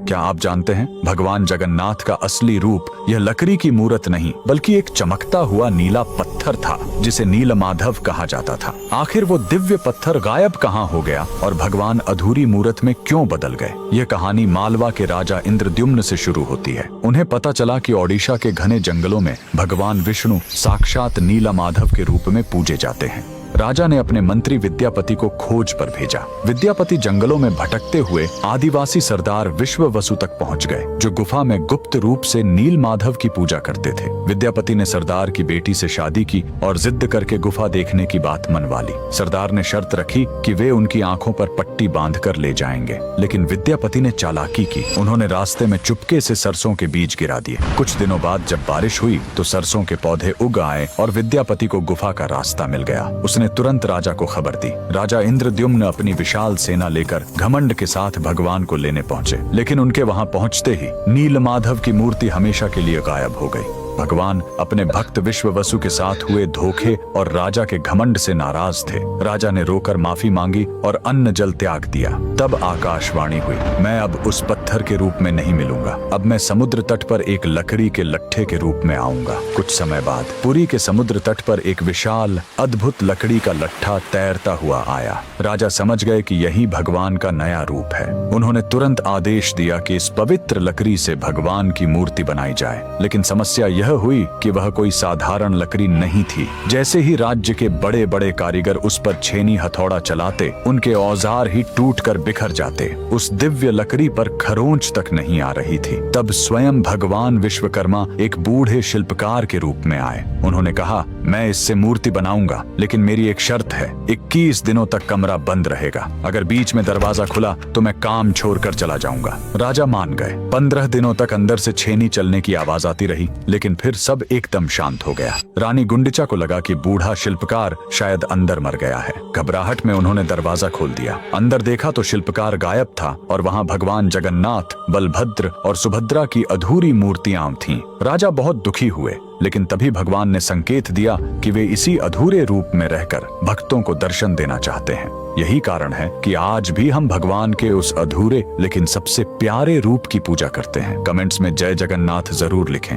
क्या आप जानते हैं भगवान जगन्नाथ का असली रूप यह लकड़ी की मूरत नहीं बल्कि एक चमकता हुआ नीला पत्थर था जिसे नीलमाधव कहा जाता था। आखिर वो दिव्य पत्थर गायब कहाँ हो गया और भगवान अधूरी मूरत में क्यों बदल गए? यह कहानी मालवा के राजा इंद्रद्युम्न से शुरू होती है। उन्हें पता चला कि ओडिशा के घने जंगलों में भगवान विष्णु साक्षात नीलमाधव के रूप में पूजे जाते हैं। राजा ने अपने मंत्री विद्यापति को खोज पर भेजा। विद्यापति जंगलों में भटकते हुए आदिवासी सरदार विश्ववसु तक पहुंच गए, जो गुफा में गुप्त रूप से नीलमाधव की पूजा करते थे। विद्यापति ने सरदार की बेटी से शादी की और जिद करके गुफा देखने की बात मनवा ली। सरदार ने शर्त रखी कि वे उनकी आंखों पर पट्टी बांधकर ले जाएंगे, लेकिन विद्यापति ने चालाकी की। उन्होंने रास्ते में चुपके से सरसों के बीज गिरा दिए। कुछ दिनों बाद जब बारिश हुई तो सरसों के पौधे उग आए और विद्यापति को गुफा का रास्ता मिल गया। उसने तुरंत राजा को खबर दी। राजा इंद्रद्युम्न अपनी विशाल सेना लेकर घमंड के साथ भगवान को लेने पहुंचे, लेकिन उनके वहां पहुंचते ही नीलमाधव की मूर्ति हमेशा के लिए गायब हो गई। भगवान अपने भक्त विश्ववसु के साथ हुए धोखे और राजा के घमंड से नाराज थे। राजा ने रोकर माफी मांगी और अन्न जल त्याग दिया। तब आकाशवाणी हुई, मैं अब उस पत्थर के रूप में नहीं मिलूंगा, अब मैं समुद्र तट पर एक लकड़ी के लट्ठे के रूप में आऊंगा। कुछ समय बाद पुरी के समुद्र तट पर एक विशाल अद्भुत लकड़ी का लट्ठा तैरता हुआ आया। राजा समझ गए कि यही भगवान का नया रूप है। उन्होंने तुरंत आदेश दिया कि इस पवित्र लकड़ी से भगवान की मूर्ति बनाई जाए, लेकिन समस्या यह हुई कि वह कोई साधारण लकड़ी नहीं थी। जैसे ही राज्य के बड़े बड़े कारीगर उस पर छेनी हथौड़ा चलाते, उनके औजार ही टूटकर बिखर जाते। उस दिव्य लकड़ी पर खरोंच तक नहीं आ रही थी। तब स्वयं भगवान विश्वकर्मा एक बूढ़े शिल्पकार के रूप में आए। उन्होंने कहा, मैं इससे मूर्ति बनाऊंगा, लेकिन मेरी एक शर्त है, 21 दिनों तक कमरा बंद रहेगा। अगर बीच में दरवाजा खुला तो मैं काम छोड़कर चला जाऊंगा। राजा मान गए। 15 दिनों तक अंदर से छेनी चलने की आवाज आती रही, लेकिन फिर सब एकदम शांत हो गया। रानी गुंडिचा को लगा कि बूढ़ा शिल्पकार शायद अंदर मर गया है। घबराहट में उन्होंने दरवाजा खोल दिया। अंदर देखा तो शिल्पकार गायब था और वहां भगवान जगन्नाथ, बलभद्र और सुभद्रा की अधूरी मूर्तियां थीं। राजा बहुत दुखी हुए, लेकिन तभी भगवान ने संकेत दिया कि वे इसी अधूरे रूप में रहकर भक्तों को दर्शन देना चाहते हैं। यही कारण है कि आज भी हम भगवान के उस अधूरे लेकिन सबसे प्यारे रूप की पूजा करते हैं। कमेंट्स में जय जगन्नाथ जरूर लिखें।